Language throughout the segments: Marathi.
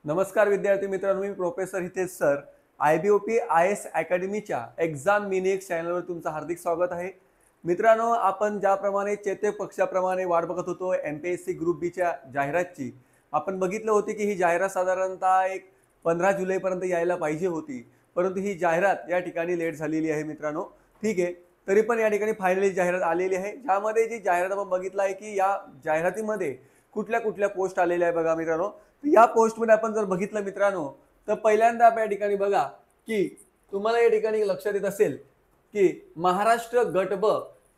नमस्कार विद्यार्थी मित्रांनो, मी professor Hitesh sir IBOP IS अकॅडमीच्या एक्झाम मिनिक्स चॅनलवर तुमचं हार्दिक स्वागत आहे. मित्रांनो, आपण ज्याप्रमाणे चेतक पक्षाप्रमाणे वाट बघत होतो MPSC ग्रुप बीच्या जाहिरातची, आपण बघितलं होते की ही जाहिरात साधारणतः एक 15 जुलैपर्यंत यायला पाहिजे होती, परंतु ही जाहिरात या ठिकाणी लेट झालेली आहे मित्रांनो. ठीक आहे, तरी पण या ठिकाणी फायनली जाहिरात आलेली आहे. ज्यामध्ये जी जाहिरात आपण बघितलं आहे की या जाहिरातीमध्ये कुठल्या कुठल्या पोस्ट आलेल्या आहे बघा मित्रांनो. या पोस्टमध्ये आपण जर बघितलं मित्रांनो, तर पहिल्यांदा आपण या ठिकाणी बघा की तुम्हाला या ठिकाणी लक्षात येत असेल की महाराष्ट्र गट ब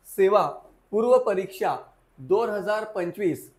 सेवा पूर्व परीक्षा 2025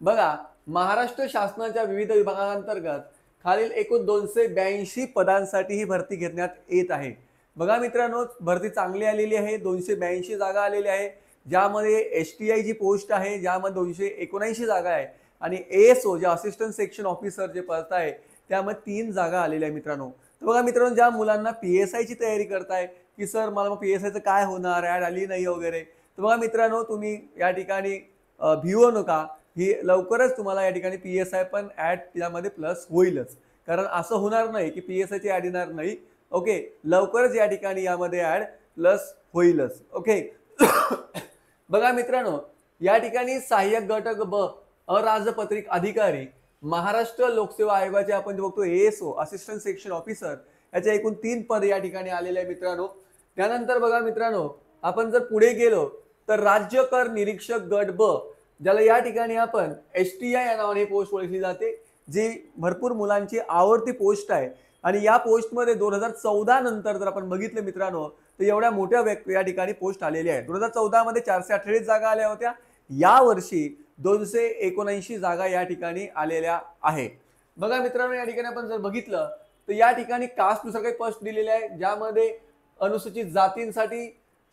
बघा, महाराष्ट्र शासनाच्या विविध विभागांतर्गत खालील एकूण 282 पदांसाठी ही भरती घेण्यात येत आहे. बघा मित्रांनो, भरती चांगली आलेली आहे. 282 जागा आलेल्या आहे, ज्यामध्ये STI जी पोस्ट आहे ज्यामध्ये 279 जागा आहे आणि ASO जे असिस्टंट सेक्शन ऑफिसर जे पद आहे त्यामध्ये 3 जागा आलेल्या आहे मित्रांनो. तर बघा मित्रांनो, ज्या मुलांना PSI ची तयारी करताय की सर मला मग PSI चं काय होणार, ॲड आली नाही वगैरे, तर बघा मित्रांनो, तुम्ही या ठिकाणी भिवू नका. ही लवकरच तुम्हाला या ठिकाणी PSI पण ॲड त्यामध्ये प्लस होईलच, कारण असं होणार नाही की PSI ची ॲड येणार नाही. ओके, लवकरच या ठिकाणी यामध्ये ॲड प्लस होईलच. ओके. बघा मित्रांनो, या ठिकाणी सहाय्यक गट ब अराजपत्रित अधिकारी महाराष्ट्र लोकसेवा आयोगाचे आपण जे बघतो ASO असिस्टंट सेक्शन ऑफिसर, याचे एकूण 3 पद या ठिकाणी आलेले आहे मित्रांनो. त्यानंतर बघा मित्रांनो, आपण जर पुढे गेलो तर राज्य कर निरीक्षक गट ब, ज्याला या ठिकाणी आपण STI या नावाने पोस्ट ओळखली जाते, जी भरपूर मुलांची आवडती पोस्ट आहे. आणि या पोस्टमध्ये 2014 नंतर जर आपण बघितलं मित्रांनो, तर एवढ्या मोठ्या या ठिकाणी पोस्ट आलेल्या आहेत. 2014 मध्ये 448 जागा आल्या होत्या. या वर्षी 279 जागा या ठिकाणी आलेल्या आहे. बघा मित्रांनो, या ठिकाणी आपण जर बघितलं तर या ठिकाणी कास्टनुसार काही पोस्ट दिलेले आहे, ज्यामध्ये अनुसूचित जातींसाठी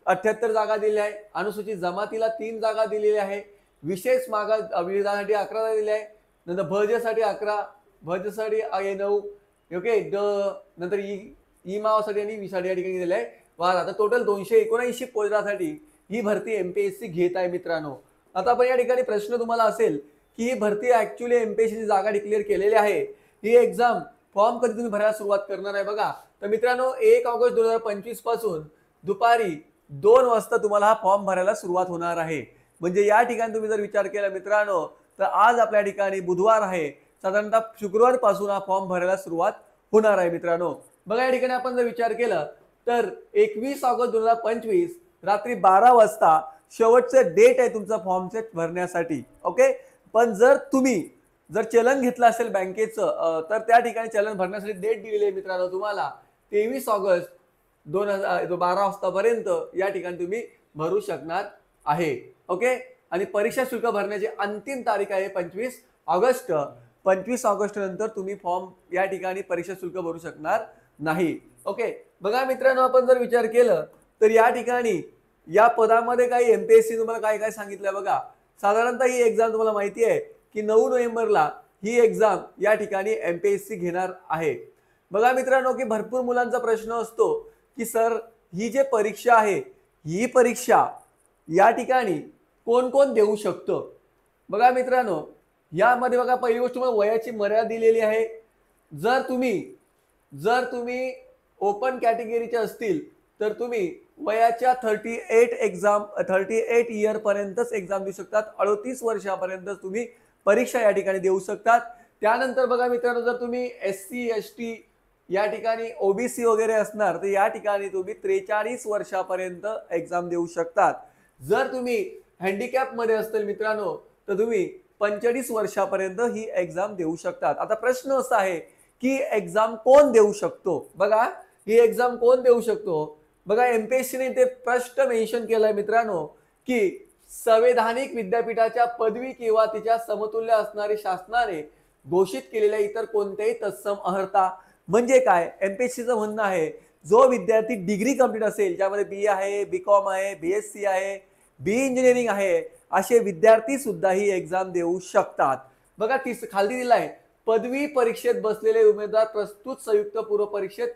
78 जागा दिलेल्या आहे, अनुसूचित जमातीला 3 जागा दिलेल्या आहे, विशेष मागास विभागासाठी 11 दिलेल्या आहे, नंतर भजसाठी 11, भजसाठी 9, ओके, नंतर ई मावासाठी आणि विसाठी या ठिकाणी दिलेलं आहे. आता टोटल 279 पदासाठी ही भरती MPSC घेत आहे मित्रांनो. आता आपण या ठिकाणी प्रश्न तुम्हाला असेल की ही भरती ऍक्च्युअली MPSC ची जागा डिक्लेअर केलेली आहे, ही एक्झाम फॉर्म कधी तुम्ही भरायला सुरुवात करणार आहे बघा. तर मित्रांनो, 1 ऑगस्ट 2025 पासून दुपारी 2 वाजता तुम्हाला हा फॉर्म भरायला सुरुवात होणार आहे. म्हणजे या ठिकाणी तुम्ही जर विचार केला मित्रांनो, तर आज आपल्या ठिकाणी बुधवार आहे, साधारणतः शुक्रवार पासून हा फॉर्म भरायला सुरुवात होणार आहे मित्रांनो. बघा, या ठिकाणी आपण जर विचार केला तर 21 ऑगस्ट 2025 रात्री 12 वाजता शेवटचं डेट आहे तुमचा फॉर्मचे भरण्यासाठी. ओके, पण जर तुम्ही चलन घेतलं असेल बँकेचं, तर त्या ठिकाणी चलन भरण्यासाठी डेट दिलेली आहे मित्रांनो तुम्हाला 23 ऑगस्ट 12 वाजतापर्यंत या ठिकाणी तुम्ही भरू शकणार आहे. ओके, आणि परीक्षा शुल्क भरण्याची अंतिम तारीख आहे 25 ऑगस्ट. 25 ऑगस्ट नंतर तुम्ही फॉर्म या ठिकाणी परीक्षा शुल्क भरू शकणार नाही. ओके, बघा मित्रांनो, आपण जर विचार केलं तर या ठिकाणी या पदामध्ये काही MPSC तुम्हाला काय काय सांगितलंय बघा. साधारणतः ही एक्झाम तुम्हाला माहिती आहे की 9 नोव्हेंबरला ही एक्झाम या ठिकाणी MPSC घेणार आहे. बघा मित्रांनो, की भरपूर मुलांचा प्रश्न असतो की सर ही जे परीक्षा आहे, ही परीक्षा या ठिकाणी कोण कोण देऊ शकतं. बघा मित्रांनो, यामध्ये बघा पहिली गोष्ट तुम्हाला वयाची मर्यादा दिलेली आहे. जर तुम्ही ओपन कॅटेगरीचे असतील तर तुम्ही वयाच्या 38 इयर पर्यंतच एक्झाम देऊ शकतात. 38 वर्षापर्यंत तुम्ही परीक्षा या ठिकाणी देऊ शकतात. त्यानंतर बघा मित्रांनो, जर तुम्ही SC ST या ठिकाणी OBC वगैरे असणार तर या ठिकाणी तुम्ही 43 वर्षापर्यंत एक्झाम देऊ शकतात. जर तुम्ही हँडिकॅप मध्ये असतील मित्रांनो, तर तुम्ही 45 वर्षापर्यंत ही एक्झाम देऊ शकतात. आता प्रश्न असा आहे की एक्झाम कोण देऊ शकतो. बघा, ही एक्झाम कोण देऊ शकतो. बघा, MPSC ने ते स्पष्ट मेन्शन केलंय मित्रांनो की संवैधानिक विद्यापीठाच्या पदवी किंवा तिच्या समतुल्य असणारी शासनाने घोषित केलेल्या इतर कोणत्याही तत्सम अर्हता. म्हणजे काय, MPSCचं म्हणणं आहे जो विद्यार्थी डिग्री कंप्लीट असेल, ज्यामध्ये BA आहे, BCom आहे, BSc आहे, BE इंजिनिअरिंग आहे, असे विद्यार्थी सुद्धा ही एक्झाम देऊ शकतात. बघा, खाली दिलाय पदवी परीक्षेत बसलेले उमेदवार प्रस्तुत संयुक्त पूर्व परीक्षेत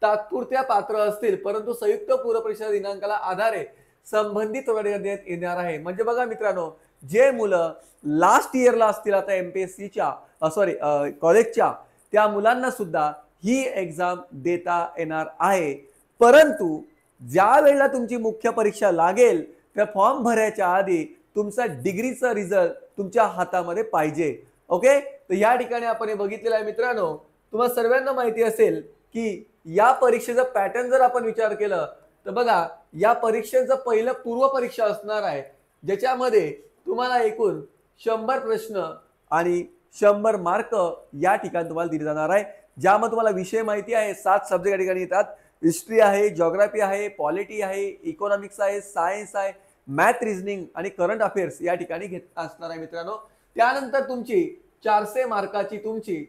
तात्पुरत्या पात्र असतील, परंतु संयुक्त पूर्व परीक्षा दिनांकाला आधारे संबंधित देण्यात येणार आहे. म्हणजे बघा मित्रांनो, जे मुलं लास्ट इयरला असतील आता MPSCच्या कॉलेजच्या, त्या मुलांना सुद्धा ही एक्झाम देता येणार आहे. परंतु ज्या वेळेला तुमची मुख्य परीक्षा लागेल त्या फॉर्म भरायच्या आधी तुमचा डिग्रीचा रिझल्ट तुमच्या हातामध्ये पाहिजे. ओके, तर या ठिकाणी आपण हे बघितलेलं आहे मित्रांनो. तुम्हाला सर्वांना माहिती असेल की या परीक्षेचा पॅटर्न जर आपण विचार केलं तर बघा, या परीक्षेचं पहिलं पूर्व परीक्षा असणार आहे, ज्याच्यामध्ये तुम्हाला एकूण 100 प्रश्न आणि 100 मार्क या ठिकाणी तुम्हाला दिले जाणार आहे. ज्यामध्ये तुम्हाला विषय माहिती आहे, 7 सब्जेक्ट या ठिकाणी येतात. हिस्ट्री आहे, जिओग्राफी आहे, पॉलिटी आहे, इकॉनॉमिक्स आहे, सायन्स आहे, मॅथ, रिझनिंग आणि करंट अफेअर्स या ठिकाणी घेत असणार आहे मित्रांनो. त्यानंतर तुमची 400 मार्काची तुमची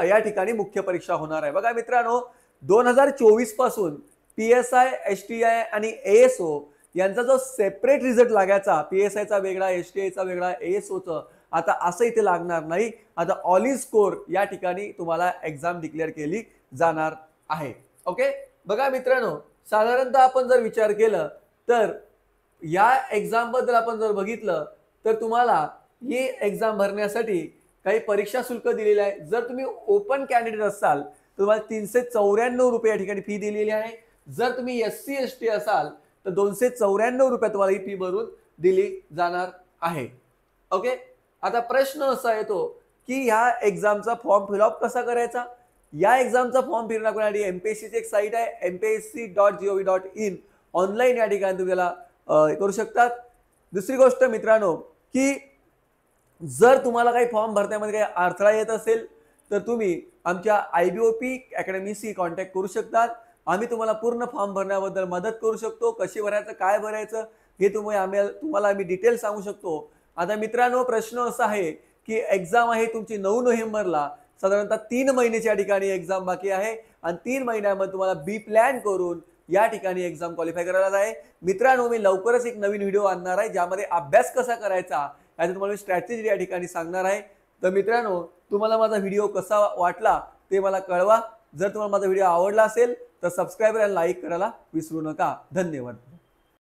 या ठिकाणी मुख्य परीक्षा होणार आहे. बघा मित्रांनो, 2024 पासून PSI, STI आणि ASO यांचा जो सेपरेट रिझल्ट लागायचा, PSI चा वेगळा, STI चा वेगळा, ASO चा, आता असं इथे लागणार नाही. आता ऑल इन स्कोर या ठिकाणी तुम्हाला एक्झाम डिक्लेअर केली जाणार आहे. ओके, बघा मित्रांनो, साधारणतः आपण जर विचार केलं तर या एक्झाम बद्दल आपण जर बघितलं तर तुम्हाला ही एक्झाम भरण्यासाठी काही परीक्षा शुल्क दिलेले आहे. जर तुम्ही ओपन कॅन्डिडेट असाल तर तुम्हाला 394 रुपये या ठिकाणी फी दिलेली आहे. जर तुम्ही SC ST असाल तर 294 रुपये तुम्हाला ही फी भरून दिली जाणार आहे. ओके, आता प्रश्न असा येतो की ह्या एक्झामचा फॉर्म फिलअप कसा करायचा. या एक्झामचा फॉर्म फिल करण्यासाठी MPSCची एक साईट आहे, mpsc.gov.in. ऑनलाईन या ठिकाणी तुम्ही त्याला करू शकतात. दुसरी गोष्ट मित्रांनो, की जर तुम्हाला काही फॉर्म भरण्यामध्ये काही अडथळा येत असेल तर तुम्ही आमच्या IBOP अकॅडमीशी कॉन्टॅक्ट करू शकतात. आम्ही तुम्हाला पूर्ण फॉर्म भरण्याबद्दल मदत करू शकतो. कशी भरायचं, काय भरायचं हे तुम्हाला आम्ही डिटेल सांगू शकतो. आता मित्रांनो, प्रश्न असा आहे की एक्झाम आहे तुमची 9 नोव्हेंबरला. साधारणतः 3 महिन्याच्या या ठिकाणी एक्झाम बाकी आहे आणि 3 महिन्यामध्ये तुम्हाला बी प्लॅन करून या ठिकाणी एक्झाम क्वालिफाय करायला आहे. मित्रांनो, मी लवकरच एक नवीन व्हिडिओ आणणार आहे ज्यामध्ये अभ्यास कसा करायचा याचं तुम्हाला स्ट्रॅटेजी या ठिकाणी सांगणार आहे. तर मित्रांनो, तुम्हाला माझा व्हिडिओ कसा वाटला ते मला कळवा. जर तुम्हाला माझा व्हिडिओ आवडला असेल तर सबस्क्राईब आणि लाईक करायला विसरू नका. धन्यवाद.